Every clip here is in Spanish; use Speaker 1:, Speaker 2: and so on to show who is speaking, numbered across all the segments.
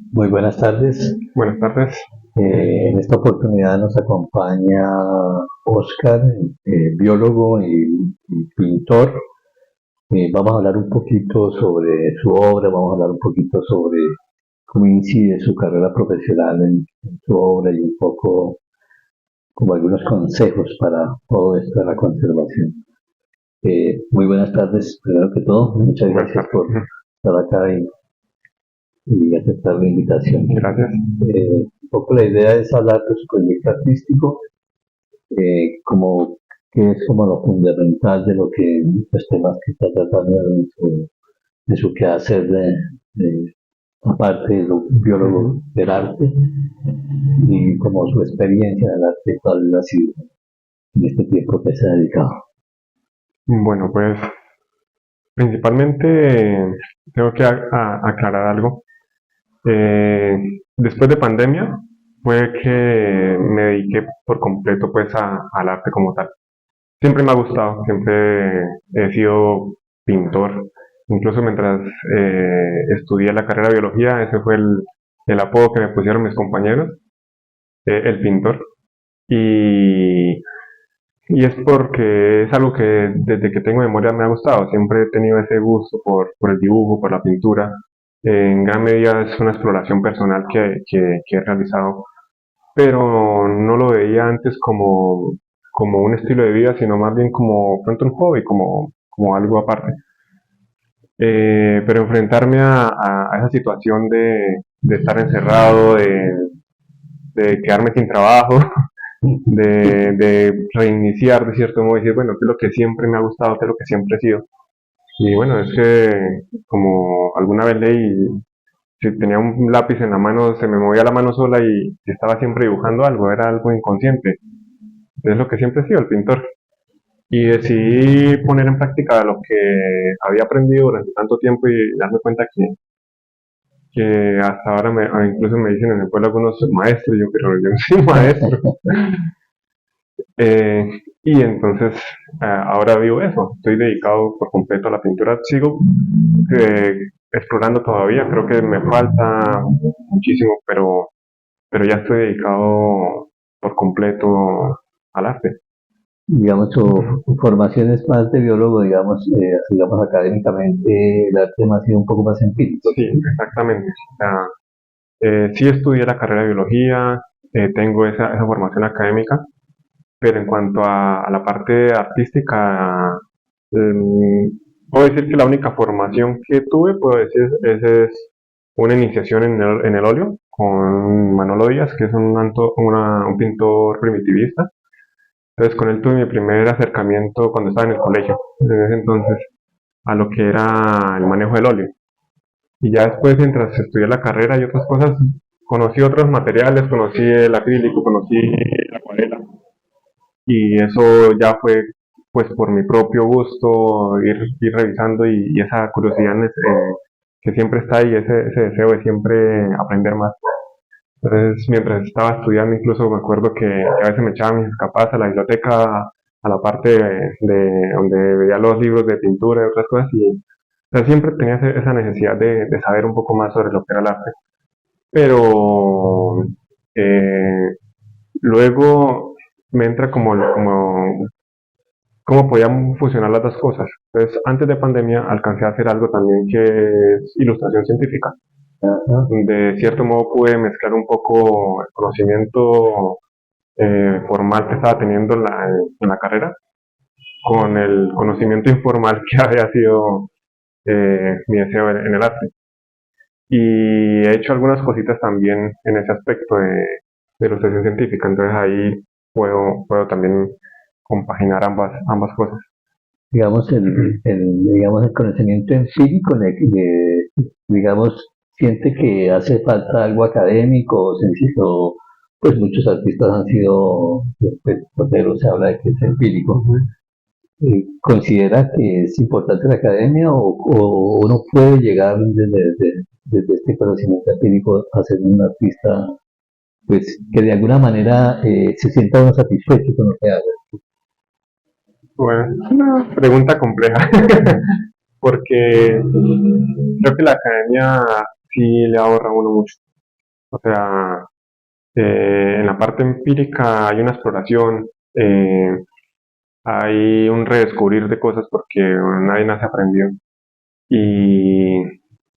Speaker 1: Muy buenas tardes.
Speaker 2: Buenas tardes.
Speaker 1: En esta oportunidad nos acompaña Oscar, biólogo y pintor. Vamos a hablar un poquito sobre su obra, vamos a hablar un poquito sobre cómo incide su carrera profesional en su obra y un poco como algunos consejos para todo esto de la conservación. Muy buenas tardes, primero que todo. Muchas
Speaker 2: Buenas
Speaker 1: gracias
Speaker 2: tardes.
Speaker 1: por estar acá y aceptar la invitación.
Speaker 2: Gracias.
Speaker 1: Un poco la idea es hablar de su proyecto artístico, como que es como lo fundamental de lo que los temas que está tratando de su quehacer de, aparte de lo biólogo del arte y como su experiencia en el arte cuál ha sido en este tiempo que se ha dedicado.
Speaker 2: Bueno, pues principalmente tengo que aclarar algo. Eh, Después de pandemia fue que me dediqué por completo pues al arte como tal. Siempre me ha gustado, siempre he sido pintor. Incluso mientras estudié la carrera de biología, ese fue el apodo que me pusieron mis compañeros, el pintor. Y Y es porque es algo que desde que tengo memoria me ha gustado. Siempre he tenido ese gusto por el dibujo, por la pintura. En gran medida es una exploración personal que he realizado, pero no lo veía antes como un estilo de vida, sino más bien como pronto un hobby, como algo aparte. Pero enfrentarme a esa situación de estar encerrado, de quedarme sin trabajo, de reiniciar de cierto modo y decir, bueno, ¿qué es lo que siempre me ha gustado? ¿Qué es lo que siempre he sido? Y bueno, es que como alguna vez leí, si tenía un lápiz en la mano, se me movía la mano sola y estaba siempre dibujando algo, era algo inconsciente. Es lo que siempre he sido, el pintor. Y decidí poner en práctica lo que había aprendido durante tanto tiempo y darme cuenta que hasta ahora incluso me dicen en el pueblo algunos maestros, yo, pero yo no soy maestro. Eh, y entonces ahora vivo eso, estoy dedicado por completo a la pintura, sigo eh, explorando todavía, creo que me falta muchísimo, pero ya estoy dedicado por completo al arte.
Speaker 1: Digamos, su formación es más de biólogo, digamos académicamente, el arte ha sido un poco más empírico.
Speaker 2: Sí, exactamente. O sea, sí estudié la carrera de biología, tengo esa formación académica, pero en cuanto a la parte artística, puedo decir que la única formación que tuve, puedo decir, es una iniciación en el óleo con Manolo Díaz, que es un pintor primitivista. Entonces con él tuve mi primer acercamiento cuando estaba en el colegio, desde ese entonces, a lo que era el manejo del óleo. Y ya después, mientras estudié la carrera y otras cosas, conocí otros materiales, conocí el acrílico, conocí la acuarela, y eso ya fue pues por mi propio gusto ir revisando y esa curiosidad que siempre está ahí, ese deseo de siempre aprender más. Entonces, mientras estaba estudiando, incluso me acuerdo que a veces me echaba mis escapadas a la biblioteca, a la parte de donde veía los libros de pintura y otras cosas, y o sea, siempre tenía esa necesidad de saber un poco más sobre lo que era el arte. Pero eh, luego me entra como cómo podían funcionar las dos cosas. Entonces, antes de pandemia alcancé a hacer algo también que es ilustración científica.
Speaker 1: Ajá.
Speaker 2: De cierto modo pude mezclar un poco el conocimiento formal que estaba teniendo en la carrera con el conocimiento informal que había sido mi deseo en el arte. Y he hecho algunas cositas también en ese aspecto de ilustración científica, entonces ahí puedo también compaginar ambas cosas.
Speaker 1: Digamos, digamos, el conocimiento empírico, digamos, siente que hace falta algo académico o sencillo, pues muchos artistas han sido, pues, Botero se habla de que es empírico. ¿Considera que es importante la academia o uno puede llegar desde este conocimiento empírico a ser un artista, pues, que de alguna manera se sienta uno satisfecho con lo que haga?
Speaker 2: Bueno, es una pregunta compleja, porque creo que la academia sí le ahorra a uno mucho. O sea, en la parte empírica hay una exploración, hay un redescubrir de cosas porque nadie nace aprendido. Y,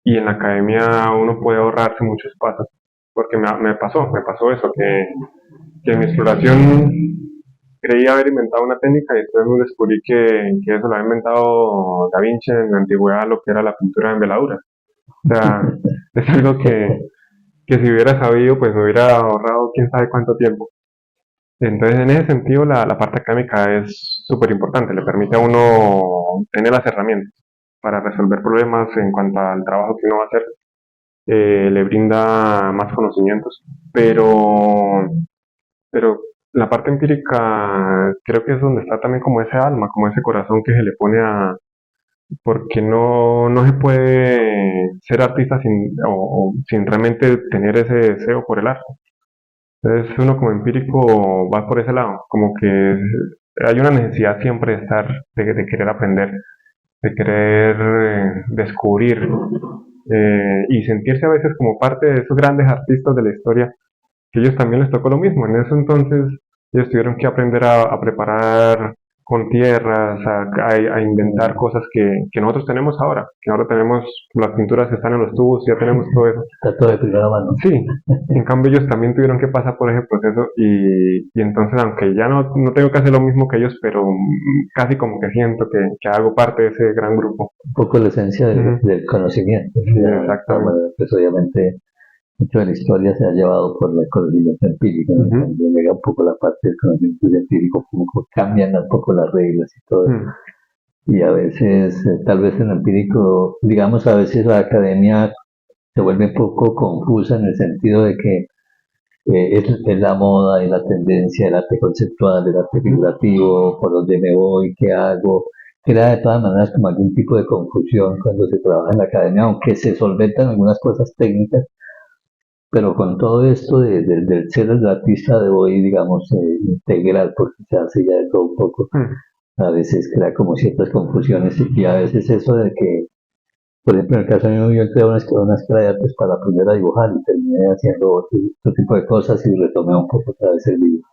Speaker 2: y en la academia uno puede ahorrarse muchos pasos, porque me pasó eso, que en mi exploración creí haber inventado una técnica y después me descubrí que eso lo había inventado Da Vinci en la antigüedad, lo que era la pintura de envergadura. O sea, es algo que si hubiera sabido, pues me hubiera ahorrado quién sabe cuánto tiempo. Entonces, en ese sentido, la parte académica es súper importante, le permite a uno tener las herramientas para resolver problemas en cuanto al trabajo que uno va a hacer, le brinda más conocimientos, pero, pero la parte empírica creo que es donde está también como ese alma, como ese corazón que se le pone a, porque no se puede ser artista o sin realmente tener ese deseo por el arte. Entonces uno como empírico va por ese lado, como que hay una necesidad siempre de estar, de querer aprender, de querer descubrir y sentirse a veces como parte de esos grandes artistas de la historia, que ellos también les tocó lo mismo. En ese entonces ellos tuvieron que aprender a preparar con tierras, a inventar cosas que nosotros tenemos ahora, que ahora tenemos las pinturas que están en los tubos, ya tenemos todo eso.
Speaker 1: Está todo de primera mano.
Speaker 2: Sí, en cambio ellos también tuvieron que pasar por ese proceso y entonces aunque ya no tengo que hacer lo mismo que ellos, pero casi como que siento que hago parte de ese gran grupo.
Speaker 1: Un poco la esencia
Speaker 2: Ujú,
Speaker 1: del conocimiento. O sea, de todas
Speaker 2: exactamente.
Speaker 1: maneras, pues obviamente mucho de la historia se ha llevado por el conocimiento empírico, ¿no?
Speaker 2: Ujú,
Speaker 1: Cuando llega un poco la parte del conocimiento empírico, como que cambian un poco las reglas y todo eso.
Speaker 2: ujú,
Speaker 1: Y a veces, tal vez en el empírico, digamos, a veces la academia se vuelve un poco confusa en el sentido de que es la moda y la tendencia, el arte conceptual, el arte
Speaker 2: ujú,
Speaker 1: figurativo, por donde me voy, qué hago. Crea de todas maneras como algún tipo de confusión cuando se trabaja en la academia, aunque se solventan algunas cosas técnicas, pero con todo esto del ser el artista de hoy, digamos, integral, porque se hace ya de todo un poco,
Speaker 2: ujú.
Speaker 1: a veces crea como ciertas confusiones y a veces eso de que, por ejemplo, en el caso mío, yo entré a una escuela de artes para aprender a dibujar y terminé haciendo otro tipo de cosas y retomé un poco otra vez el dibujo.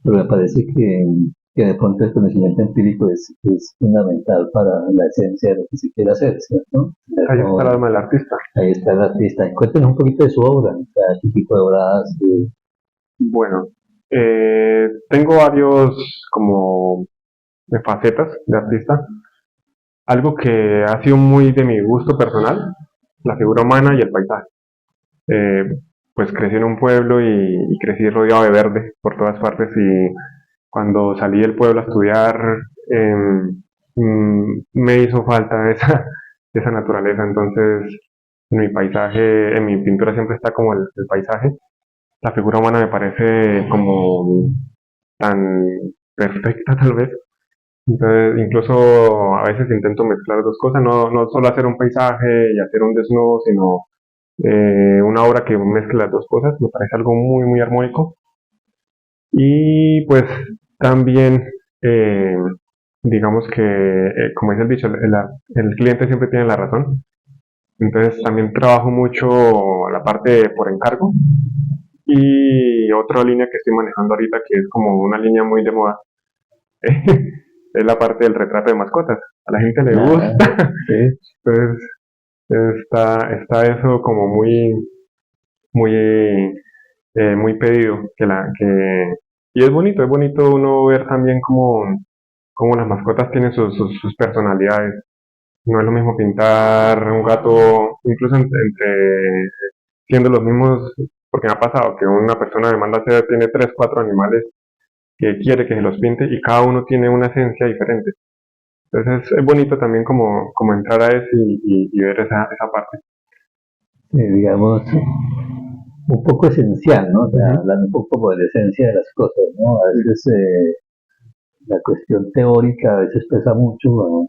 Speaker 1: Pero me parece que de pronto el conocimiento empírico es fundamental para la esencia de lo que se quiere hacer, ¿cierto?
Speaker 2: Ahí está el alma del artista.
Speaker 1: Ahí está el artista. Cuéntenos un poquito de su obra, o sea, qué tipo de obra hace.
Speaker 2: Bueno, tengo varios como facetas de artista. Algo que ha sido muy de mi gusto personal, la figura humana y el paisaje. Eh, pues crecí en un pueblo y crecí rodeado de verde por todas partes y cuando salí del pueblo a estudiar me hizo falta esa naturaleza. Entonces en mi paisaje, en mi pintura siempre está como el paisaje. La figura humana me parece como tan perfecta tal vez. Entonces, incluso a veces intento mezclar dos cosas, no solo hacer un paisaje y hacer un desnudo, sino una obra que mezcle las dos cosas, me parece algo muy, muy armónico. Y pues también, eh, digamos que, como dice el dicho, el cliente siempre tiene la razón. Entonces también trabajo mucho la parte por encargo. Y otra línea que estoy manejando ahorita, que es como una línea muy de moda, es la parte del retrato de mascotas. A la gente le
Speaker 1: Nada,
Speaker 2: gusta,
Speaker 1: sí,
Speaker 2: entonces está eso como muy, muy pedido. Y es bonito uno ver también cómo las mascotas tienen sus personalidades. No es lo mismo pintar un gato, incluso siendo los mismos, porque me ha pasado que una persona me manda a hacer, tiene tres, cuatro animales que quiere que se los pinte y cada uno tiene una esencia diferente. Entonces es bonito también como entrar a eso y ver esa parte.
Speaker 1: digamos, un poco esencial, ¿no? O sea,
Speaker 2: Ujú,
Speaker 1: hablando un poco como de la esencia de las cosas, ¿no? A veces la cuestión teórica a veces pesa mucho, ¿no?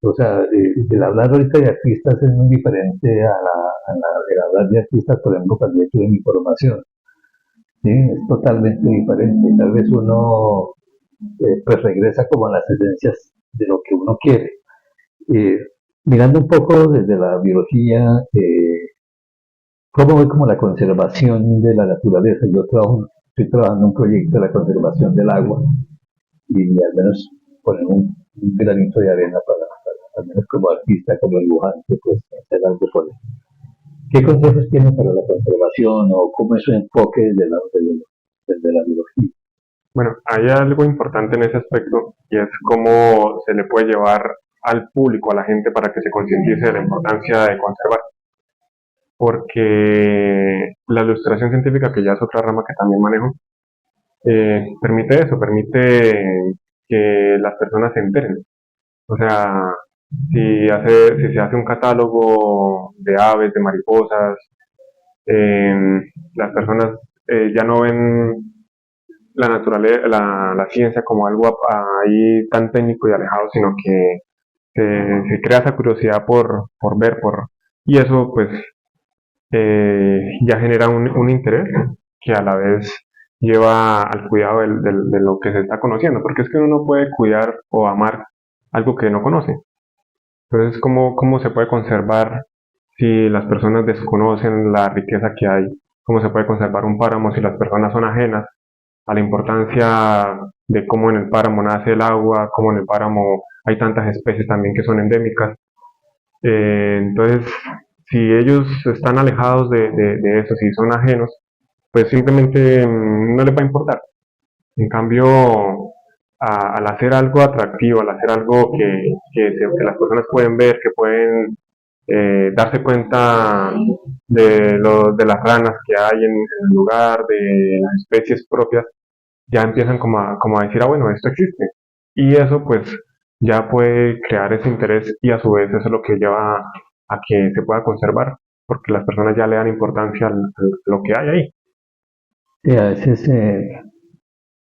Speaker 1: O sea, el hablar ahorita de artistas es muy diferente el hablar de artistas, por ejemplo, cuando yo tuve mi formación, ¿sí? Es totalmente diferente. Tal vez uno pues regresa como a las esencias de lo que uno quiere. Eh, Mirando un poco desde la biología, ¿Cómo ve como la conservación de la naturaleza? Estoy trabajando en un proyecto de la conservación del agua y al menos poner un granito de arena al menos como artista, como dibujante, pues hacer algo por eso. ¿Qué consejos tiene para la conservación o cómo es su enfoque desde la biología?
Speaker 2: Bueno, hay algo importante en ese aspecto y es cómo se le puede llevar al público, a la gente, para que se concientice de la importancia de conservar. Porque la ilustración científica, que ya es otra rama que también manejo, permite eso, permite que las personas se enteren. O sea, si se hace un catálogo de aves, de mariposas, las personas ya no ven la naturaleza, la ciencia como algo ahí tan técnico y alejado, sino que se crea esa curiosidad por ver, y eso pues ya genera un interés que a la vez lleva al cuidado de lo que se está conociendo, porque es que uno no puede cuidar o amar algo que no conoce. Entonces, ¿cómo se puede conservar si las personas desconocen la riqueza que hay? ¿Cómo se puede conservar un páramo si las personas son ajenas a la importancia de cómo en el páramo nace el agua, cómo en el páramo hay tantas especies también que son endémicas? Entonces, si ellos están alejados de eso, si son ajenos, pues simplemente no les va a importar. En cambio, al hacer algo atractivo, al hacer algo que las personas pueden ver, que pueden darse cuenta de las ranas que hay en el lugar, de las especies propias, ya empiezan como a decir, ah, bueno, esto existe. Y eso pues ya puede crear ese interés y a su vez eso es lo que lleva a que se pueda conservar, porque las personas ya le dan importancia a lo que hay ahí.
Speaker 1: Sí, a veces,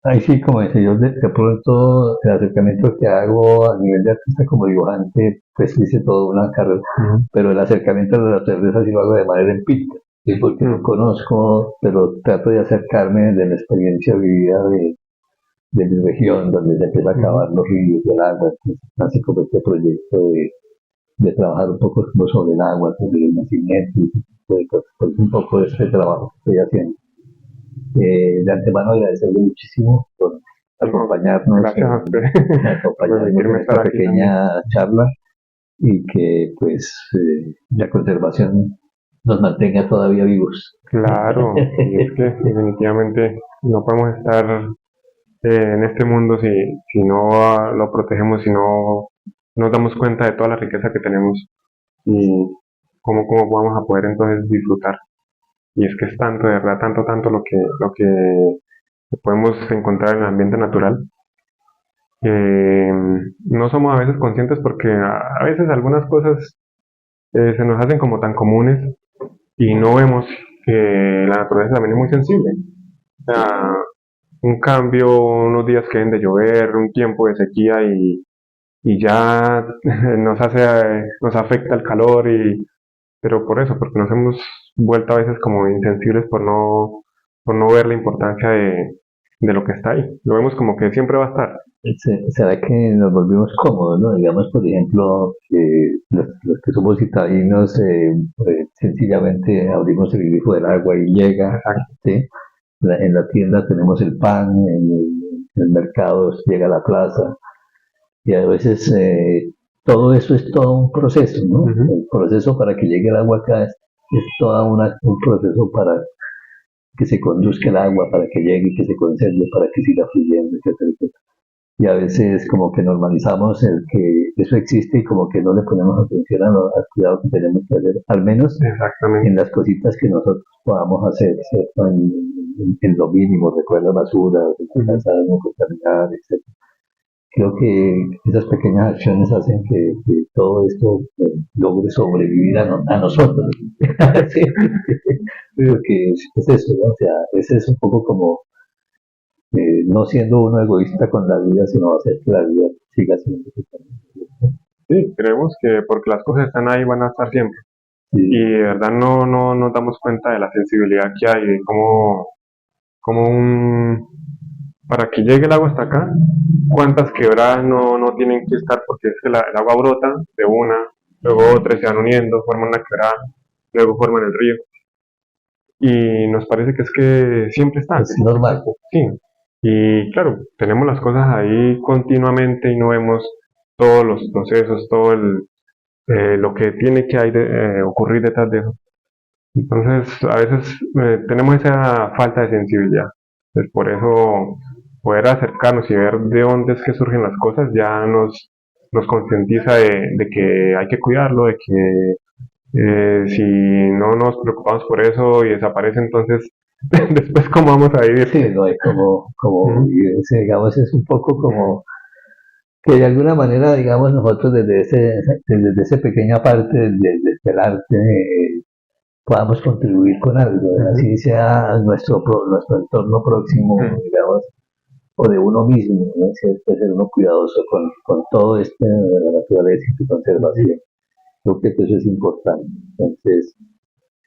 Speaker 1: ahí sí, como decía yo, de pronto el acercamiento que hago a nivel de artista como dibujante, pues hice toda una carrera,
Speaker 2: Ujú.
Speaker 1: pero el acercamiento a la naturaleza sí lo hago de manera empírica, ¿sí? Porque no
Speaker 2: Mm.
Speaker 1: conozco, pero trato de acercarme de la experiencia vivida de mi región, donde se empieza a
Speaker 2: Ujú.
Speaker 1: acabar los ríos del agua, entonces, así como este proyecto de trabajar un poco como sobre el agua, sobre el nacimiento y ese tipo de cosas, pues un poco de este trabajo que estoy haciendo. De antemano agradecerle muchísimo por
Speaker 2: No,
Speaker 1: acompañarnos
Speaker 2: gracias a usted por
Speaker 1: acompañarnos en
Speaker 2: permitirme
Speaker 1: esta
Speaker 2: estar aquí también.
Speaker 1: pequeña charla y que pues la conservación nos mantenga todavía vivos.
Speaker 2: Claro, y es que definitivamente no podemos estar en este mundo si no lo protegemos, si no nos damos cuenta de toda la riqueza que tenemos y cómo vamos a poder entonces disfrutar. Y es que es tanto, de verdad, tanto lo que podemos encontrar en el ambiente natural, que no somos a veces conscientes porque a veces algunas cosas se nos hacen como tan comunes y no vemos que la naturaleza también es muy sensible. O sea, un cambio, unos días que deben de llover, un tiempo de sequía y ya nos afecta el calor, pero por eso, porque nos hemos vuelto a veces como insensibles por no ver la importancia de lo que está ahí. Lo vemos como que siempre va a estar.
Speaker 1: ¿Será que nos volvimos cómodos, no? Digamos, por ejemplo, que los que somos citadinos, sencillamente abrimos el grifo del agua y llega,
Speaker 2: Exacto.
Speaker 1: ¿sí? En la tienda tenemos el pan, en el mercado llega a la plaza, y a veces todo eso es todo un proceso, ¿no?
Speaker 2: Ujú.
Speaker 1: El proceso para que llegue el agua acá es todo un proceso para que se conduzca el agua, para que llegue, que se conserve, para que siga fluyendo, etcétera, etcétera. Y a veces como que normalizamos el que eso existe y como que no le ponemos atención al cuidado que tenemos que hacer, al menos en
Speaker 2: Exactamente.
Speaker 1: las cositas que nosotros podamos hacer, ¿cierto? En lo mínimo, recoger basura, en la
Speaker 2: Ujú.
Speaker 1: casa, no contaminar, etcétera. Creo que esas pequeñas acciones hacen que todo esto logre sobrevivir a nosotros. Sí, creo que es eso, ¿no? O sea, ese es un poco como no siendo uno egoísta con la vida, sino hacer que la vida siga siendo.
Speaker 2: Sí, creemos que porque las cosas están ahí van a estar siempre. Y
Speaker 1: Sí,
Speaker 2: de verdad no nos damos cuenta de la sensibilidad que hay, de cómo para que llegue el agua hasta acá, cuántas quebradas no tienen que estar, porque es que el agua brota de una, luego otras se van uniendo, forman una quebrada, luego forman el río. y nos parece que es que siempre están.
Speaker 1: Es normal.
Speaker 2: Sí, y claro, tenemos las cosas ahí continuamente y no vemos todos los procesos, lo que tiene que ocurrir detrás de eso. Entonces, a veces tenemos esa falta de sensibilidad. Pues por eso, poder acercarnos y ver de dónde es que surgen las cosas ya nos concientiza de que hay que cuidarlo, de que si no nos preocupamos por eso y desaparece, entonces, después, ¿cómo vamos a vivir?
Speaker 1: Sí, no hay como
Speaker 2: Ujú,
Speaker 1: digamos, es un poco como que de alguna manera, digamos, nosotros desde esa pequeña parte del arte podamos contribuir con algo,
Speaker 2: ujú,
Speaker 1: así sea nuestro entorno próximo,
Speaker 2: ujú.
Speaker 1: digamos, o de uno mismo, ¿no? Siempre ser uno cuidadoso con todo esto de la naturaleza y su conservación. Creo que eso es importante. Entonces,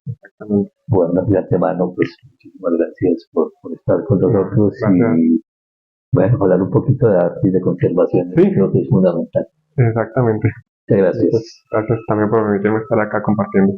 Speaker 2: Exactamente.
Speaker 1: bueno, de antemano, pues muchísimas gracias por estar con
Speaker 2: No,
Speaker 1: nosotros
Speaker 2: gracias.
Speaker 1: y, bueno, hablar un poquito de arte y de conservación,
Speaker 2: Sí,
Speaker 1: creo que es fundamental.
Speaker 2: exactamente.
Speaker 1: Muchas
Speaker 2: Pues,
Speaker 1: gracias.
Speaker 2: gracias también por permitirme estar acá compartiendo.